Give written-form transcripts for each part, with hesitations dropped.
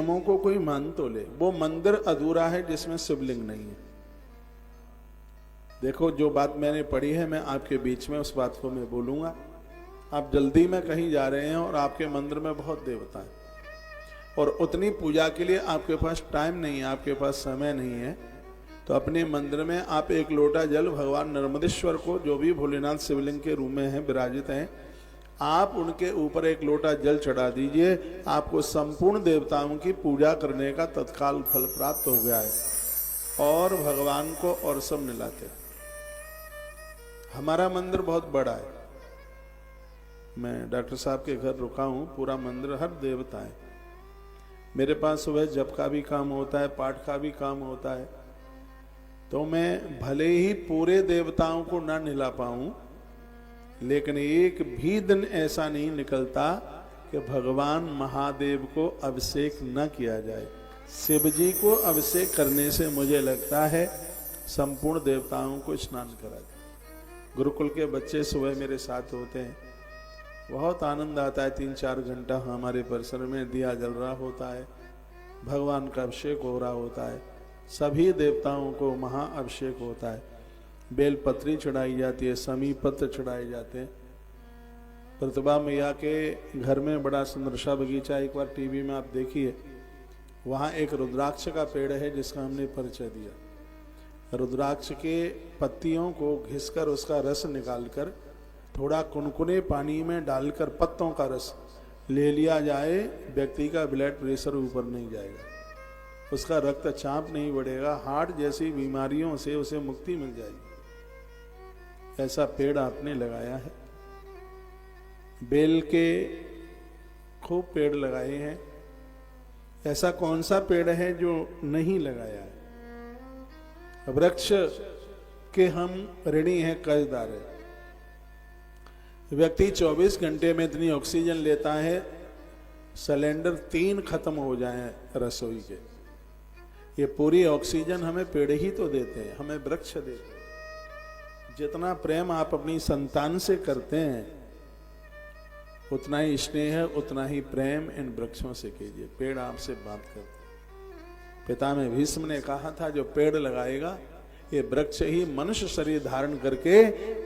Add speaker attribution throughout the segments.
Speaker 1: नियमों को कोई मान तो ले, वो मंदिर अधूरा है जिसमें शिवलिंग नहीं है। देखो जो बात मैंने पढ़ी है मैं आपके बीच में उस बात को मैं बोलूंगा। आप जल्दी में कहीं जा रहे हैं और आपके मंदिर में बहुत देवता है और उतनी पूजा के लिए आपके पास टाइम नहीं है, आपके पास समय नहीं है, तो अपने मंदिर में आप एक लोटा जल भगवान नर्मदेश्वर को, जो भी भोलेनाथ शिवलिंग के रूप में हैं विराजित हैं, आप उनके ऊपर एक लोटा जल चढ़ा दीजिए। आपको संपूर्ण देवताओं की पूजा करने का तत्काल फल प्राप्त हो गया है और भगवान को और सब मिलाते हैं। हमारा मंदिर बहुत बड़ा है, मैं डॉक्टर साहब के घर रुका हूं, पूरा मंदिर हर देवता है। मेरे पास सुबह जप का भी काम होता है, पाठ का भी काम होता है, तो मैं भले ही पूरे देवताओं को ना निला पाऊं, लेकिन एक भी दिन ऐसा नहीं निकलता कि भगवान महादेव को अभिषेक न किया जाए। शिव जी को अभिषेक करने से मुझे लगता है संपूर्ण देवताओं को स्नान करा जाए। गुरुकुल के बच्चे सुबह मेरे साथ होते हैं, बहुत आनंद आता है। 3-4 घंटा हमारे परिसर में दिया जल रहा होता है, भगवान का अभिषेक हो रहा होता है, सभी देवताओं को महाअभिषेक होता है, बेलपत्री चढ़ाई जाती है, समी पत्र चढ़ाए जाते हैं। प्रतिभा मैया के घर में बड़ा सुंदर सा बगीचा, एक बार टीवी में आप देखिए, वहाँ एक रुद्राक्ष का पेड़ है जिसका हमने परिचय दिया। रुद्राक्ष के पत्तियों को घिसकर उसका रस निकालकर थोड़ा कुनकुने पानी में डालकर पत्तों का रस ले लिया जाए, व्यक्ति का ब्लड प्रेशर ऊपर नहीं जाएगा, उसका रक्तचाप नहीं बढ़ेगा, हार्ट जैसी बीमारियों से उसे मुक्ति मिल जाएगी। ऐसा पेड़ आपने लगाया है। बेल के खूब पेड़ लगाए हैं, ऐसा कौन सा पेड़ है जो नहीं लगाया है? वृक्ष के हम ऋणी हैं, कर्जदार है। व्यक्ति 24 घंटे में इतनी ऑक्सीजन लेता है, सिलेंडर 3 खत्म हो जाए रसोई के। ये पूरी ऑक्सीजन हमें पेड़ ही तो देते हैं, हमें वृक्ष देते हैं। जितना प्रेम आप अपनी संतान से करते हैं, उतना ही स्नेह, उतना ही प्रेम इन वृक्षों से कीजिए। पेड़ आपसे बात करते हैं। पिता में भीष्म ने कहा था, जो पेड़ लगाएगा, ये वृक्ष ही मनुष्य शरीर धारण करके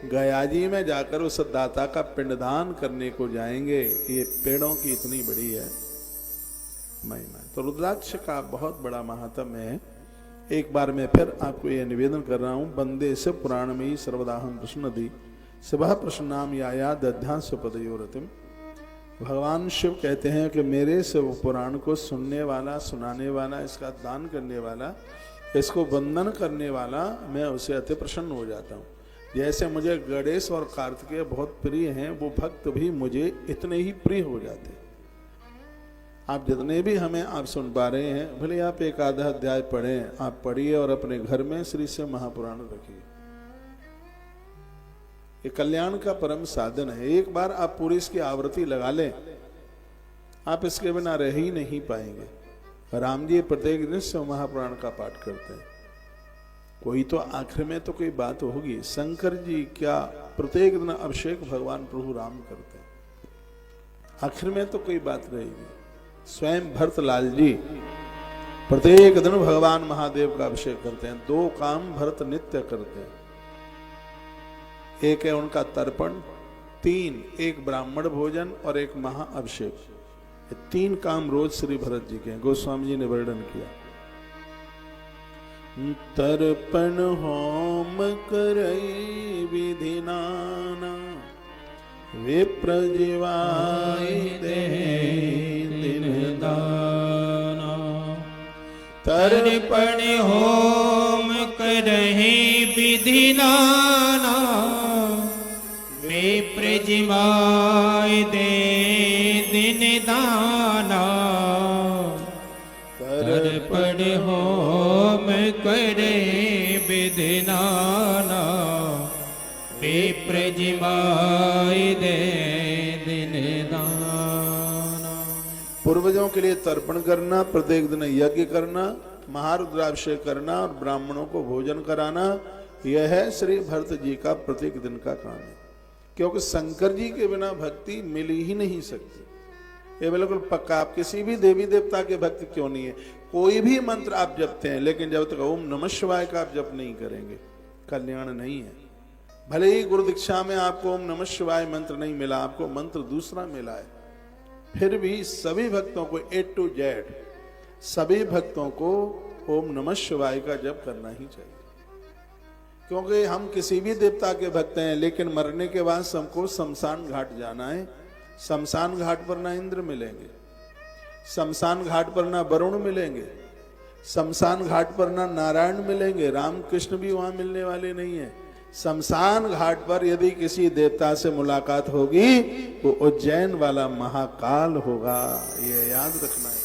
Speaker 1: गयाजी में जाकर उस दाता का पिंडदान करने को जाएंगे। ये पेड़ों की इतनी बड़ी है महिमा। तो रुद्राक्ष का बहुत बड़ा महात्म्य है। एक बार मैं फिर आपको यह निवेदन कर रहा हूं, वंदे शिव पुराण में सर्वदाहम प्रश्नदी शिव प्रश्नाम याया दध्यांश पदयोरतिम। भगवान शिव कहते हैं कि मेरे शिव पुराण को सुनने वाला, सुनाने वाला, इसका दान करने वाला, इसको वंदन करने वाला, मैं उसे अति प्रसन्न हो जाता हूँ। जैसे मुझे गणेश और कार्तिकेय बहुत प्रिय हैं, वो भक्त भी मुझे इतने ही प्रिय हो जाते हैं। आप जितने भी हमें आप सुन पा रहे हैं, भले आप एक आधा अध्याय पढ़ें, आप पढ़िए और अपने घर में श्री शिव महापुराण रखिए। ये कल्याण का परम साधन है। एक बार आप पूरी इसकी आवृत्ति लगा लें, आप इसके बिना रह ही नहीं पाएंगे। राम जी प्रत्येक दिन शिव महापुराण का पाठ करते हैं। कोई तो आखिर में तो कोई बात होगी। शंकर जी क्या प्रत्येक दिन अभिषेक भगवान प्रभु राम करते हैं, आखिर में तो कोई बात रहेगी। स्वयं भरतलाल जी प्रत्येक दिन भगवान महादेव का अभिषेक करते हैं। 2 काम भरत नित्य करते हैं। एक है उनका तर्पण, 3 एक ब्राह्मण भोजन और एक महाअभिषेक। ये 3 काम रोज श्री भरत जी के हैं। गोस्वामी जी ने वर्णन किया। तर्पण होम करई विधि नाना, विप्र जीवाय दे दिन दाना।
Speaker 2: तर्पण होम करहि विधि नाना, विप्र जीवाय दे दिन दाना। तर्पण होम करे विधि नाना, विप्र जीवाय दे दिन दाना।
Speaker 1: पूर्वजों के लिए तर्पण करना, प्रत्येक दिन यज्ञ करना, महारुद्राभिषेक करना और ब्राह्मणों को भोजन कराना, यह है श्री भरत जी का प्रत्येक दिन का काम है। क्योंकि शंकर जी के बिना भक्ति मिल ही नहीं सकती। ये बिल्कुल पक्का। आप किसी भी देवी देवता के भक्त क्यों नहीं है, कोई भी मंत्र आप जपते हैं, लेकिन जब तक ओम नमः शिवाय का आप जप नहीं करेंगे, कल्याण नहीं है। भले ही गुरु दीक्षा में आपको ओम नमः शिवाय मंत्र नहीं मिला, आपको मंत्र दूसरा मिला है, फिर भी सभी भक्तों को A to Z सभी भक्तों को ओम नमः शिवाय का जप करना ही चाहिए। क्योंकि हम किसी भी देवता के भक्त हैं, लेकिन मरने के बाद सबको शमशान घाट जाना है। शमशान घाट पर ना इंद्र मिलेंगे, शमशान घाट पर ना वरुण मिलेंगे, शमशान घाट पर ना नारायण मिलेंगे, राम कृष्ण भी वहां मिलने वाले नहीं है। शमशान घाट पर यदि किसी देवता से मुलाकात होगी वो उज्जैन वाला महाकाल होगा, ये याद रखना है।